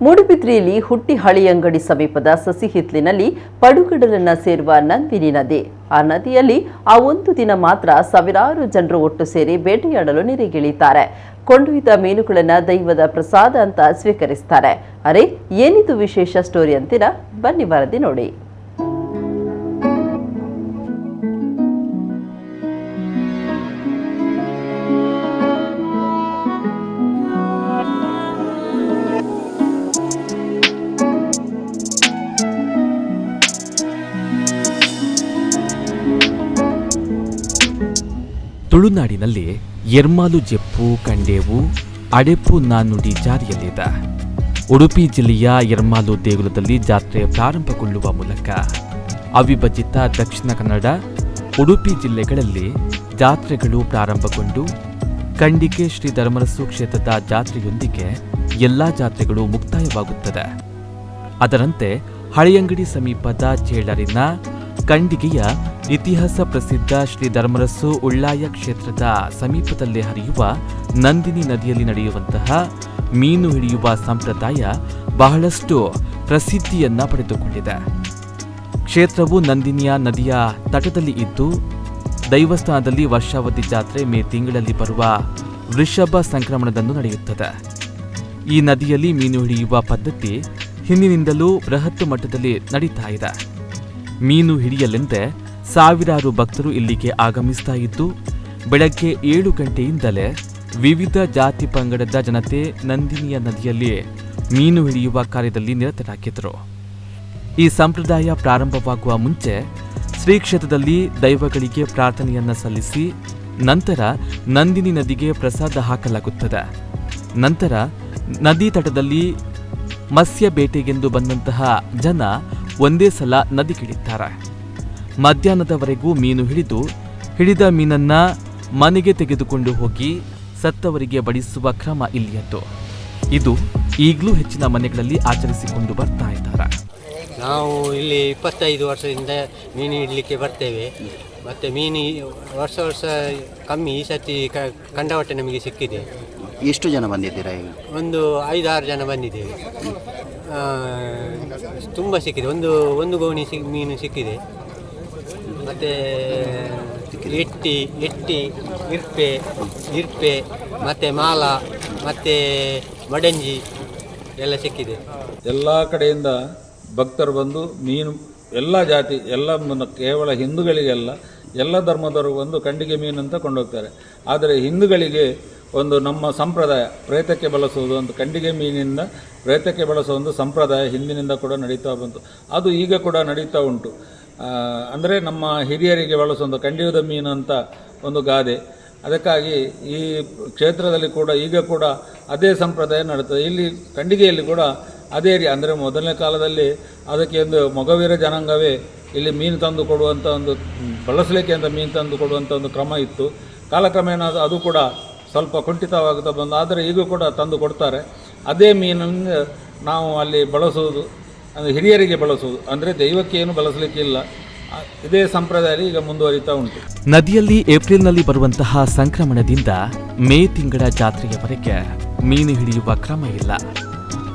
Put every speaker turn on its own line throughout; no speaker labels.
ಮೂಡುಬಿದ್ರೆಯಲ್ಲಿ ಹುಟ್ಟಿ ಹಳಿಯಂಗಡಿ ಸಮೀಪದ ಸಸಿಹಿತ್ಲಿನಲ್ಲಿ ಪಡುಗಡಲನ್ನ ಸೇರುವ ನಂದಿನಿ ನದಿ. ಆ ನದಿಯಲ್ಲಿ ಆ ಒಂದು ದಿನ ಮಾತ್ರ ಸಾವಿರಾರು ಜನರು ಒಟ್ಟು ಸೇರಿ ಬೇಟೆಯಾಡಲು ನೀರಿಗಿಳಿತಾರೆ. ಕೊಂಡೊಯ್ದ ಮೀನುಗಳನ್ನ ದೈವದ ಪ್ರಸಾದ ಅಂತ ಸ್ವೀಕರಿಸ್ತಾರೆ. ಅರೆ, ಏನಿದು ವಿಶೇಷ ಸ್ಟೋರಿ ಅಂತೀರಾ? ಬನ್ನಿ ವರದಿ ನೋಡಿ.
ತುಳುನಾಡಿನಲ್ಲಿ ಎರ್ಮಾಲು ಜೆಪ್ಪು ಕಂಡೇವು ಅಡೆಪ್ಪು ನಾನುಡಿ ಜಾರಿಯಲ್ಲಿದೆ. ಉಡುಪಿ ಜಿಲ್ಲೆಯ ಎರ್ಮಾಲು ದೇಗುಲದಲ್ಲಿ ಜಾತ್ರೆ ಪ್ರಾರಂಭಗೊಳ್ಳುವ ಮೂಲಕ ಅವಿಭಜಿತ ದಕ್ಷಿಣ ಕನ್ನಡ, ಉಡುಪಿ ಜಿಲ್ಲೆಗಳಲ್ಲಿ ಜಾತ್ರೆಗಳು ಪ್ರಾರಂಭಗೊಂಡು ಕಂಡಿಗೆ ಶ್ರೀ ಧರ್ಮರಸು ಕ್ಷೇತ್ರದ ಜಾತ್ರೆಯೊಂದಿಗೆ ಎಲ್ಲಾ ಜಾತ್ರೆಗಳು ಮುಕ್ತಾಯವಾಗುತ್ತದೆ. ಅದರಂತೆ ಹಳಿಯಂಗಡಿ ಸಮೀಪದ ಚೇಳರಿನ ಕಂಡಿಗೆಯ ಇತಿಹಾಸ ಪ್ರಸಿದ್ಧ ಶ್ರೀ ಧರ್ಮರಸು ಉಳ್ಳಾಯ ಕ್ಷೇತ್ರದ ಸಮೀಪದಲ್ಲೇ ಹರಿಯುವ ನಂದಿನಿ ನದಿಯಲ್ಲಿ ನಡೆಯುವಂತಹ ಮೀನು ಹಿಡಿಯುವ ಸಂಪ್ರದಾಯ ಬಹಳಷ್ಟು ಪ್ರಸಿದ್ಧಿಯನ್ನ ಪಡೆದುಕೊಂಡಿದೆ. ಕ್ಷೇತ್ರವು ನಂದಿನಿಯ ನದಿಯ ತಟದಲ್ಲಿ ಇದ್ದು, ದೈವಸ್ಥಾನದಲ್ಲಿ ವರ್ಷಾವಧಿ ಜಾತ್ರೆ ಮೇ ತಿಂಗಳಲ್ಲಿ ಬರುವ ವೃಷಭ ಸಂಕ್ರಮಣದಂದು ನಡೆಯುತ್ತದೆ. ಈ ನದಿಯಲ್ಲಿ ಮೀನು ಹಿಡಿಯುವ ಪದ್ಧತಿ ಹಿಂದಿನಿಂದಲೂ ಬೃಹತ್ ಮಟ್ಟದಲ್ಲಿ ನಡೀತಾ ಇದೆ. ಮೀನು ಹಿಡಿಯಲೆಂದೇ ಸಾವಿರಾರು ಭಕ್ತರು ಇಲ್ಲಿಗೆ ಆಗಮಿಸ್ತಾ ಇದ್ದು, ಬೆಳಗ್ಗೆ 7 ಗಂಟೆಯಿಂದಲೇ ವಿವಿಧ ಜಾತಿ ಪಂಗಡದ ಜನತೆ ನಂದಿನಿಯ ನದಿಯಲ್ಲಿ ಮೀನು ಹಿಡಿಯುವ ಕಾರ್ಯದಲ್ಲಿ ನಿರತರಾಗಿದ್ದರು. ಈ ಸಂಪ್ರದಾಯ ಪ್ರಾರಂಭವಾಗುವ ಮುಂಚೆ ಶ್ರೀ ಕ್ಷೇತ್ರದಲ್ಲಿ ದೈವಗಳಿಗೆ ಪ್ರಾರ್ಥನೆಯನ್ನ ಸಲ್ಲಿಸಿ ನಂತರ ನಂದಿನಿ ನದಿಗೆ ಪ್ರಸಾದ ಹಾಕಲಾಗುತ್ತದೆ. ನಂತರ ನದಿ ತಟದಲ್ಲಿ ಮತ್ಸ್ಯ ಬೇಟೆಗೆಂದು ಬಂದಂತಹ ಜನ ಒಂದೇ ಸಲ ನದಿಗಿಳಿತಾರೆ. ಮಧ್ಯಾಹ್ನದವರೆಗೂ ಮೀನು ಹಿಡಿದ ಮೀನನ್ನ ಮನೆಗೆ ತೆಗೆದುಕೊಂಡು ಹೋಗಿ ಸತ್ತವರಿಗೆ ಬಡಿಸುವ ಕ್ರಮ ಇಲ್ಲಿಯದ್ದು. ಇದು ಈಗಲೂ ಹೆಚ್ಚಿನ ಮನೆಗಳಲ್ಲಿ ಆಚರಿಸಿಕೊಂಡು ಬರ್ತಾ ಇದ್ದಾರೆ.
ನಾವು ಇಲ್ಲಿ 25 ವರ್ಷದಿಂದ ಮೀನು ಹಿಡಲಿಕ್ಕೆ ಬರ್ತೇವೆ. ಮತ್ತು ಮೀನು ವರ್ಷ ಕಮ್ಮಿ, ಈ ಸತಿ ಕಂಡವಟ್ಟೆ ನಮಗೆ ಸಿಕ್ಕಿದೆ.
ಎಷ್ಟು ಜನ ಬಂದಿದ್ದೀರಾ? ಈಗ
ಒಂದು 5-6 ಜನ ಬಂದಿದ್ದೇವೆ. ತುಂಬ ಸಿಕ್ಕಿದೆ. ಒಂದು ಗೋಣಿ ಮೀನು ಸಿಕ್ಕಿದೆ. ಮತ್ತು ಎಟ್ಟಿ ಇರ್ಪೆ ಮತ್ತು ಮಾಲ ಮತ್ತು ಮಡಂಜಿ ಎಲ್ಲ ಸಿಕ್ಕಿದೆ.
ಎಲ್ಲ ಕಡೆಯಿಂದ ಭಕ್ತರು ಬಂದು ಮೀನು ಎಲ್ಲ ಜಾತಿ ಕೇವಲ ಹಿಂದೂಗಳಿಗೆಲ್ಲ ಎಲ್ಲ ಧರ್ಮದವರು ಬಂದು ಕಂಡಿಗೆ ಮೀನು ಅಂತ ಕೊಂಡೋಗ್ತಾರೆ. ಆದರೆ ಹಿಂದೂಗಳಿಗೆ ಒಂದು ನಮ್ಮ ಸಂಪ್ರದಾಯ ಪ್ರೇತಕ್ಕೆ ಬಳಸುವುದು ಅಂತ, ಕಂಡಿಗೆ ಮೀನಿಂದ ಪ್ರೇತಕ್ಕೆ ಬಳಸುವ ಒಂದು ಸಂಪ್ರದಾಯ ಹಿಂದಿನಿಂದ ಕೂಡ ನಡೀತಾ ಬಂತು. ಅದು ಈಗ ಕೂಡ ನಡೀತಾ ಉಂಟು. ಅಂದರೆ ನಮ್ಮ ಹಿರಿಯರಿಗೆ ಬಳಸುವಂಥ ಕಂಡಿಯುವುದ ಮೀನು ಅಂತ ಒಂದು ಗಾದೆ. ಅದಕ್ಕಾಗಿ ಈ ಕ್ಷೇತ್ರದಲ್ಲಿ ಕೂಡ ಈಗ ಕೂಡ ಅದೇ ಸಂಪ್ರದಾಯ ನಡೀತದೆ. ಇಲ್ಲಿ ಕಂಡಿಗೆಯಲ್ಲಿ ಕೂಡ ಅದೇ ರೀತಿ, ಅಂದರೆ ಮೊದಲನೇ ಕಾಲದಲ್ಲಿ ಅದಕ್ಕೆ ಒಂದು ಮೊಗವೀರ ಜನಾಂಗವೇ ಇಲ್ಲಿ ಮೀನು ತಂದು ಕೊಡುವಂಥ ಒಂದು ಬಳಸಲಿಕ್ಕೆ ಅಂತ ಮೀನು ತಂದು ಕೊಡುವಂಥ ಒಂದು ಕ್ರಮ ಇತ್ತು. ಕಾಲಕ್ರಮೇಣ ಅದು ಕೂಡ ಸ್ವಲ್ಪ ಕುಂಠಿತವಾಗುತ್ತಾ ಬಂದು, ಆದರೆ ಈಗ ಕೂಡ ತಂದು ಕೊಡ್ತಾರೆ. ಅದೇ ಮೀನನ್ನು ನಾವು ಅಲ್ಲಿ ಬಳಸುವುದು, ಅಂದರೆ ಹಿರಿಯರಿಗೆ ಬಳಸುವುದು, ಅಂದರೆ ದೈವಕ್ಕೆ ಏನು ಬಳಸಲಿಕ್ಕಿಲ್ಲ. ಇದೇ ಸಂಪ್ರದಾಯ ಈಗ ಮುಂದುವರಿತಾ ಉಂಟು.
ನದಿಯಲ್ಲಿ ಏಪ್ರಿಲ್ನಲ್ಲಿ ಬರುವಂತಹ ಸಂಕ್ರಮಣದಿಂದ ಮೇ ತಿಂಗಳ ಜಾತ್ರೆಯವರೆಗೆ ಮೀನು ಹಿಡಿಯುವ ಕ್ರಮ ಇಲ್ಲ.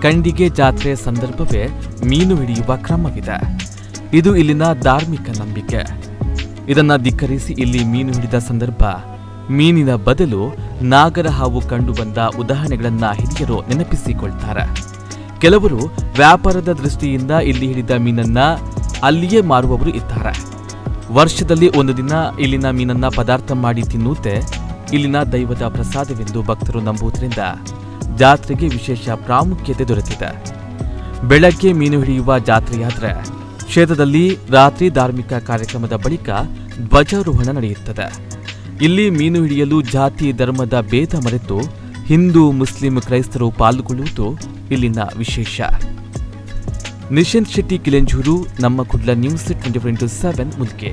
ಕಂಡಿಗೆ ಜಾತ್ರೆ ಸಂದರ್ಭವೇ ಮೀನು ಹಿಡಿಯುವ ಕ್ರಮವಿದೆ. ಇದು ಇಲ್ಲಿನ ಧಾರ್ಮಿಕ ನಂಬಿಕೆ. ಇದನ್ನ ಧಿಕ್ಕರಿಸಿ ಇಲ್ಲಿ ಮೀನು ಹಿಡಿದ ಸಂದರ್ಭ ಮೀನಿನ ಬದಲು ನಾಗರ ಹಾವು ಕಂಡುಬಂದ ಉದಾಹರಣೆಗಳನ್ನ ಹಿರಿಯರು ನೆನಪಿಸಿಕೊಳ್ತಾರೆ. ಕೆಲವರು ವ್ಯಾಪಾರದ ದೃಷ್ಟಿಯಿಂದ ಇಲ್ಲಿ ಹಿಡಿದ ಮೀನನ್ನ ಅಲ್ಲಿಯೇ ಮಾರುವವರು ಇದ್ದಾರೆ. ವರ್ಷದಲ್ಲಿ ಒಂದು ದಿನ ಇಲ್ಲಿನ ಮೀನನ್ನ ಪದಾರ್ಥ ಮಾಡಿ ತಿನ್ನುವುದೇ ಇಲ್ಲಿನ ದೈವದ ಪ್ರಸಾದವೆಂದು ಭಕ್ತರು ನಂಬುವುದರಿಂದ ಜಾತ್ರೆಗೆ ವಿಶೇಷ ಪ್ರಾಮುಖ್ಯತೆ ದೊರೆತಿದೆ. ಬೆಳಗ್ಗೆ ಮೀನು ಹಿಡಿಯುವ ಜಾತ್ರೆಯಾದರೆ ಕ್ಷೇತ್ರದಲ್ಲಿ ರಾತ್ರಿ ಧಾರ್ಮಿಕ ಕಾರ್ಯಕ್ರಮದ ಬಳಿಕ ಧ್ವಜಾರೋಹಣ ನಡೆಯುತ್ತದೆ. ಇಲ್ಲಿ ಮೀನು ಹಿಡಿಯಲು ಜಾತಿ ಧರ್ಮದ ಭೇದ ಮರೆತು ಹಿಂದೂ, ಮುಸ್ಲಿಂ, ಕ್ರೈಸ್ತರು ಪಾಲ್ಗೊಳ್ಳುವುದು ಇಲ್ಲಿನ ವಿಶೇಷ. ನಿಶಾಂತ್ ಶೆಟ್ಟಿ, ಕಿಲೆಂಜೂರು, ನಮ್ಮ ಕುಡ್ಲ ನ್ಯೂಸ್ 24/7 ಮುಲ್ಕೆ.